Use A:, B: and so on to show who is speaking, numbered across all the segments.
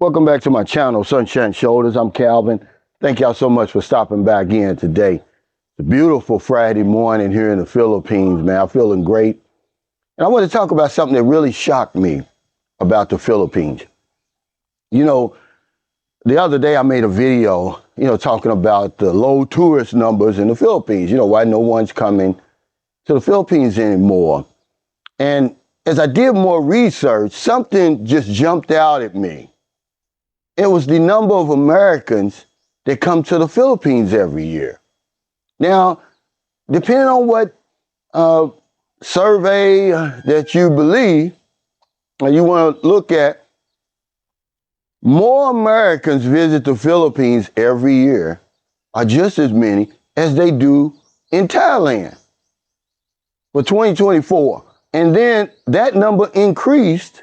A: Welcome back to my channel, Sunshine Shoulders. I'm Calvin. Thank y'all so much for stopping back in today. It's a beautiful Friday morning here in the Philippines, man. I'm feeling great. And I want to talk about something that really shocked me about the Philippines. You know, the other day I made a video, talking about the low tourist numbers in the Philippines, why no one's coming to the Philippines anymore. And as I did more research, something just jumped out at me. It was the number of Americans that come to the Philippines every year. Now, depending on what survey that you believe, or you want to look at, more Americans visit the Philippines every year, or just as many as they do in Thailand for 2024. And then that number increased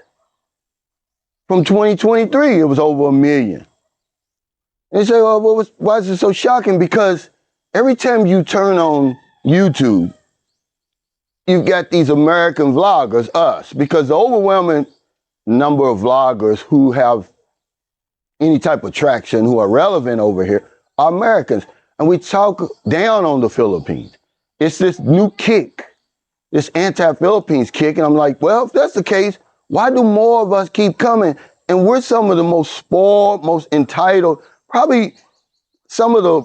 A: from 2023. It was over 1 million. And you say, well, why is it so shocking? Because every time you turn on YouTube, you've got these American vloggers, us, because the overwhelming number of vloggers who have any type of traction, who are relevant over here, are Americans. And we talk down on the Philippines. It's this new kick, this anti-Philippines kick. And I'm like, well, if that's the case, why do more of us keep coming? And we're some of the most spoiled, most entitled, probably some of the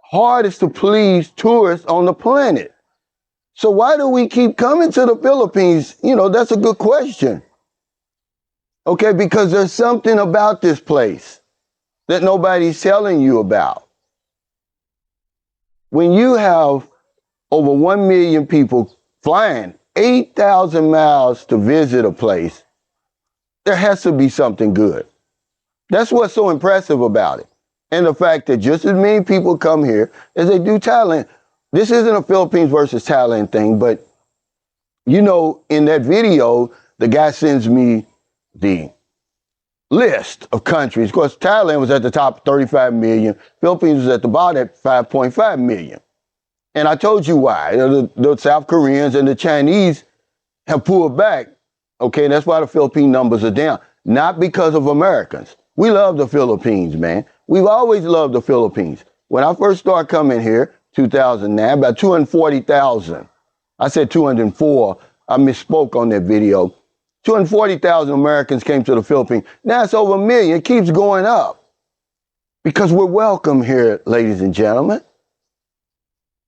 A: hardest to please tourists on the planet. So why do we keep coming to the Philippines? That's a good question. Okay, because there's something about this place that nobody's telling you about. When you have over 1 million people flying 8,000 miles to visit a place, there has to be something good. That's what's so impressive about it. And the fact that just as many people come here as they do Thailand. This isn't a Philippines versus Thailand thing, but in that video, the guy sends me the list of countries. Of course, Thailand was at the top, 35 million. Philippines was at the bottom at 5.5 million. And I told you why. The South Koreans and the Chinese have pulled back. Okay, and that's why the Philippine numbers are down. Not because of Americans. We love the Philippines, man. We've always loved the Philippines. When I first started coming here, 2009, about 240,000. I said 204. I misspoke on that video. 240,000 Americans came to the Philippines. Now it's over 1 million. It keeps going up because we're welcome here, ladies and gentlemen.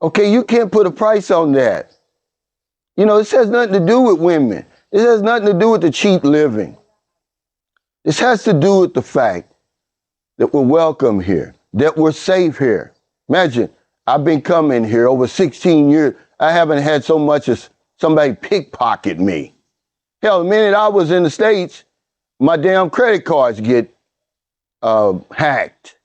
A: Okay, you can't put a price on that. This has nothing to do with women. This has nothing to do with the cheap living. This has to do with the fact that we're welcome here, that we're safe here. Imagine, I've been coming here over 16 years. I haven't had so much as somebody pickpocket me. Hell, the minute I was in the States, my damn credit cards get hacked.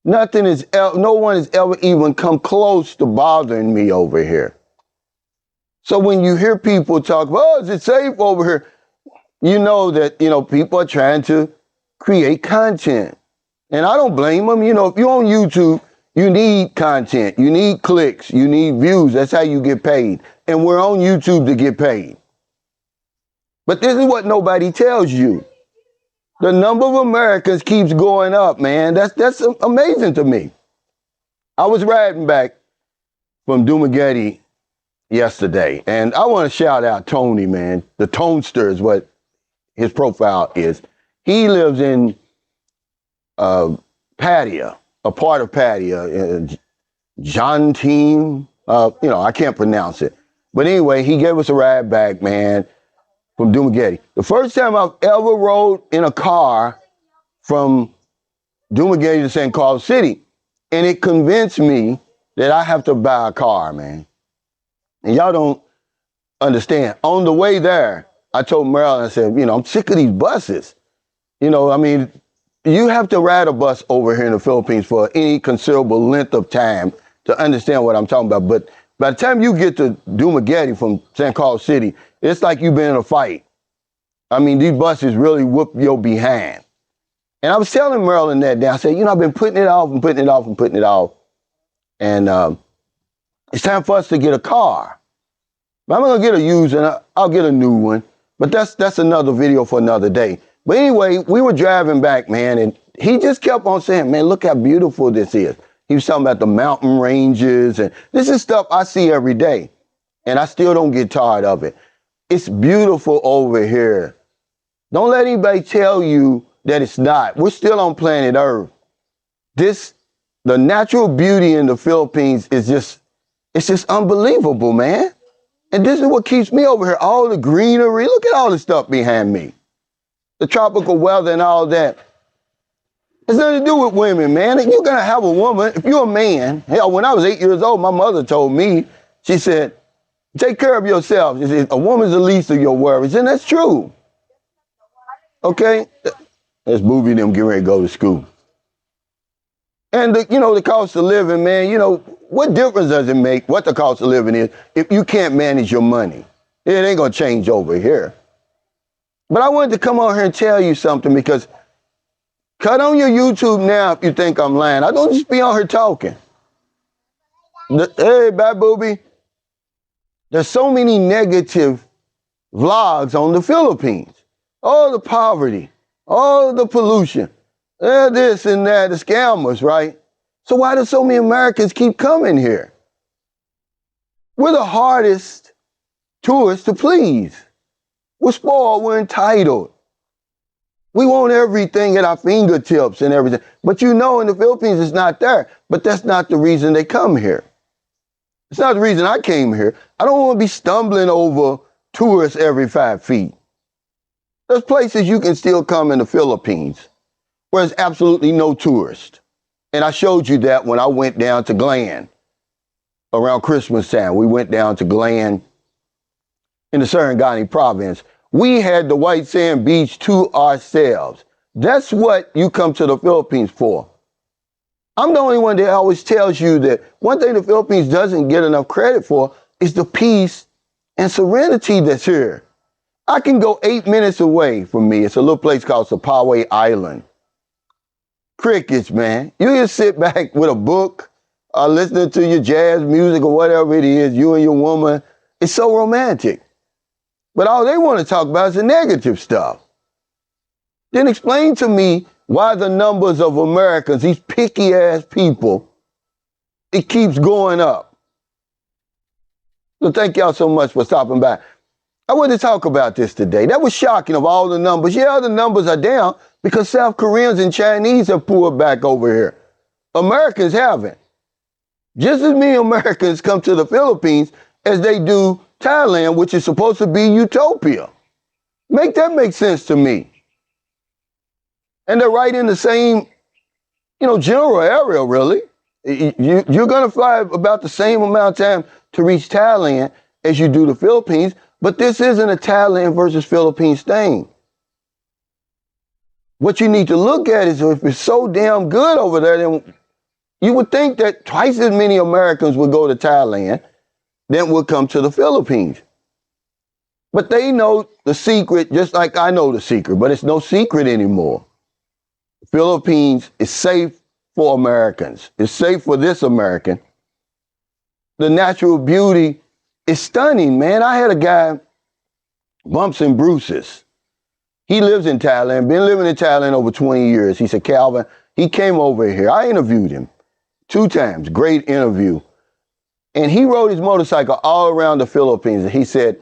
A: No one has ever even come close to bothering me over here. So when you hear people talk, well, is it safe over here? You know that, people are trying to create content. And I don't blame them. If you're on YouTube, you need content, you need clicks, you need views. That's how you get paid. And we're on YouTube to get paid. But this is what nobody tells you. The number of Americans keeps going up, man. That's amazing to me. I was riding back from Dumaguete yesterday, and I want to shout out Tony, man. The Tonester is what his profile is. He lives in Pattaya, a part of Pattaya, John Team. I can't pronounce it. But anyway, he gave us a ride back, man, from Dumaguete. The first time I've ever rode in a car from Dumaguete to San Carlos City, and it convinced me that I have to buy a car, man. And y'all don't understand. On the way there, I told Marilyn, I said, I'm sick of these buses. You have to ride a bus over here in the Philippines for any considerable length of time to understand what I'm talking about. But by the time you get to Dumaguete from San Carlos City, it's like you've been in a fight. These buses really whoop your behind. And I was telling Marilyn that day. I said, I've been putting it off and putting it off and putting it off. And it's time for us to get a car. But I'm going to get a used and I'll get a new one. But that's another video for another day. But anyway, we were driving back, man, and he just kept on saying, man, look how beautiful this is. He was talking about the mountain ranges, and this is stuff I see every day, and I still don't get tired of it. It's beautiful over here. Don't let anybody tell you that it's not. We're still on planet Earth. The natural beauty in the Philippines is it's just unbelievable, man. And this is what keeps me over here. All the greenery. Look at all the stuff behind me. The tropical weather and all that. It's nothing to do with women, man. You're going to have a woman. If you're a man, hell, when I was 8 years old, my mother told me, she said, take care of yourself. She said, a woman's the least of your worries. And that's true. Okay? That's Booby and them getting ready to go to school. And, the cost of living, man, what difference does it make what the cost of living is if you can't manage your money? It ain't going to change over here. But I wanted to come on here and tell you something because cut on your YouTube now if you think I'm lying. I don't just be on here talking. Hey, bad Booby. There's so many negative vlogs on the Philippines. All the poverty, all the pollution, this and that, the scammers, right? So why do so many Americans keep coming here? We're the hardest tourists to please. We're spoiled, we're entitled. We want everything at our fingertips and everything. But in the Philippines, it's not there. But that's not the reason they come here. It's not the reason I came here. I don't want to be stumbling over tourists every 5 feet. There's places you can still come in the Philippines where there's absolutely no tourist. And I showed you that when I went down to Glan around Christmas time. We went down to Glan in the Sarangani province. We had the White Sand Beach to ourselves. That's what you come to the Philippines for. I'm the only one that always tells you that one thing the Philippines doesn't get enough credit for is the peace and serenity that's here. I can go 8 minutes away from me. It's a little place called Sapaway Island. Crickets, man. You just sit back with a book, listening to your jazz music or whatever it is, you and your woman. It's so romantic. But all they want to talk about is the negative stuff. Then explain to me why the numbers of Americans, these picky ass people, it keeps going up. So thank y'all so much for stopping by. I want to talk about this today. That was shocking of all the numbers. Yeah, the numbers are down because South Koreans and Chinese have pulled back over here. Americans haven't. Just as many Americans come to the Philippines as they do Thailand, which is supposed to be utopia. Make that make sense to me. And they're right in the same, general area, really. You're going to fly about the same amount of time to reach Thailand as you do the Philippines, but this isn't a Thailand versus Philippines thing. What you need to look at is if it's so damn good over there, then you would think that twice as many Americans would go to Thailand than would come to the Philippines. But they know the secret, just like I know the secret, but it's no secret anymore. The Philippines is safe for Americans. It's safe for this American. The natural beauty is stunning, man. I had a guy, Bumps and Bruces. He lives in Thailand, been living in Thailand over 20 years. He said, Calvin, he came over here. I interviewed him 2 times. Great interview. And he rode his motorcycle all around the Philippines. And he said,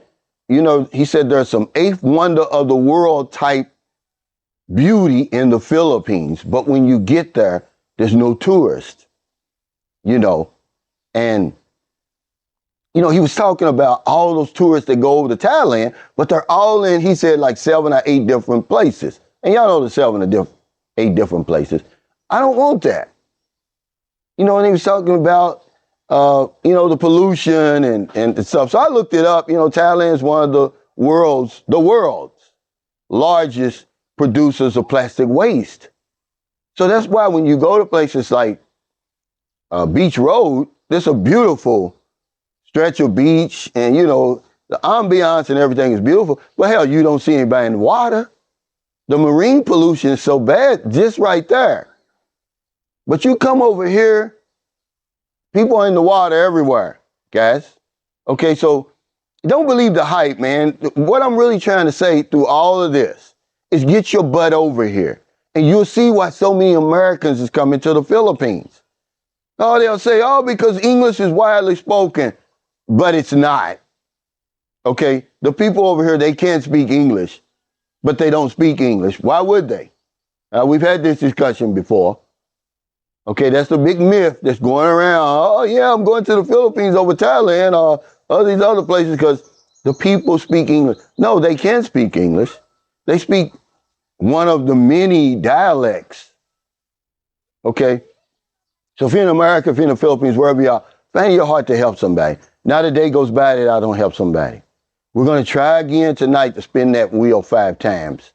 A: there's some 8th wonder of the world type beauty in the Philippines. But when you get there, there's no tourists, And, he was talking about all those tourists that go over to Thailand, but they're all in, he said, like 7 or 8 different places. And y'all know the 7 or 8 different places. I don't want that. And he was talking about, the pollution and stuff. So I looked it up. Thailand is one of the world's largest producers of plastic waste. So that's why when you go to places like Beach Road, there's a beautiful stretch of beach and, the ambiance and everything is beautiful. But hell, you don't see anybody in the water. The marine pollution is so bad just right there. But you come over here, people are in the water everywhere, guys. Okay, so don't believe the hype, man. What I'm really trying to say through all of this is get your butt over here. And you'll see why so many Americans is coming to the Philippines. Oh, they'll say, oh, because English is widely spoken, but it's not. Okay, the people over here, they can't speak English, but they don't speak English. Why would they? We've had this discussion before. Okay, that's the big myth that's going around. Oh, yeah, I'm going to the Philippines over Thailand or all these other places because the people speak English. No, they can't speak English. They speak one of the many dialects. Okay? So if you're in America, if you're in the Philippines, wherever you are, find your heart to help somebody. Not a day goes by that I don't help somebody. We're going to try again tonight to spin that wheel 5 times.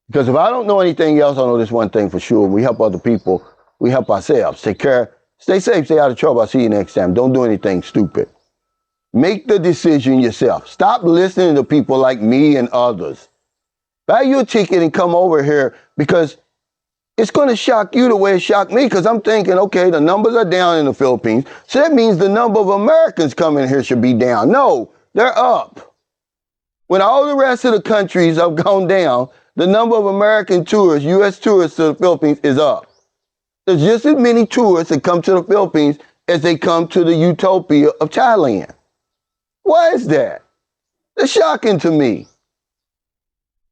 A: Because if I don't know anything else, I know this one thing for sure. We help other people. We help ourselves. Take care. Stay safe. Stay out of trouble. I'll see you next time. Don't do anything stupid. Make the decision yourself. Stop listening to people like me and others. Buy you a ticket and come over here because it's going to shock you the way it shocked me because I'm thinking, okay, the numbers are down in the Philippines. So that means the number of Americans coming here should be down. No, they're up. When all the rest of the countries have gone down, the number of American tourists, U.S. tourists to the Philippines is up. There's just as many tourists that come to the Philippines as they come to the utopia of Thailand. Why is that? It's shocking to me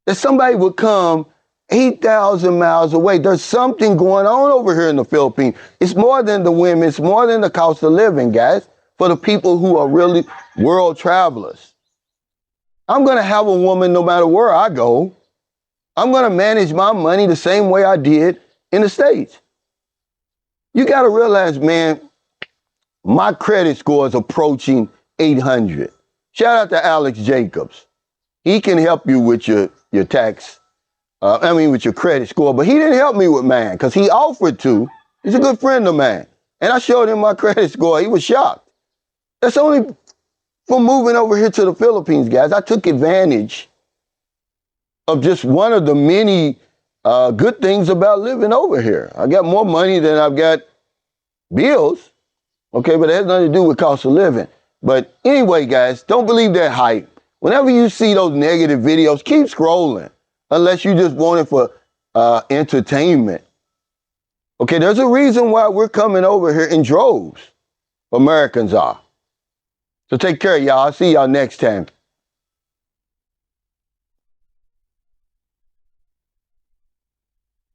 A: that somebody would come 8,000 miles away. There's something going on over here in the Philippines. It's more than the women. It's more than the cost of living, guys, for the people who are really world travelers. I'm going to have a woman no matter where I go. I'm going to manage my money the same way I did in the States. You got to realize, man, my credit score is approaching 800. Shout out to Alex Jacobs. He can help you with your tax, with your credit score, but he didn't help me with mine because he offered to. He's a good friend of mine. And I showed him my credit score. He was shocked. That's only for moving over here to the Philippines, guys. I took advantage of just one of the many good things about living over here. I got more money than I've got bills, okay, but it has nothing to do with cost of living. But anyway, guys, don't believe that hype. Whenever you see those negative videos, keep scrolling, unless you just want it for entertainment. Okay, there's a reason why we're coming over here in droves. Americans are. So take care, y'all. I'll see y'all next time.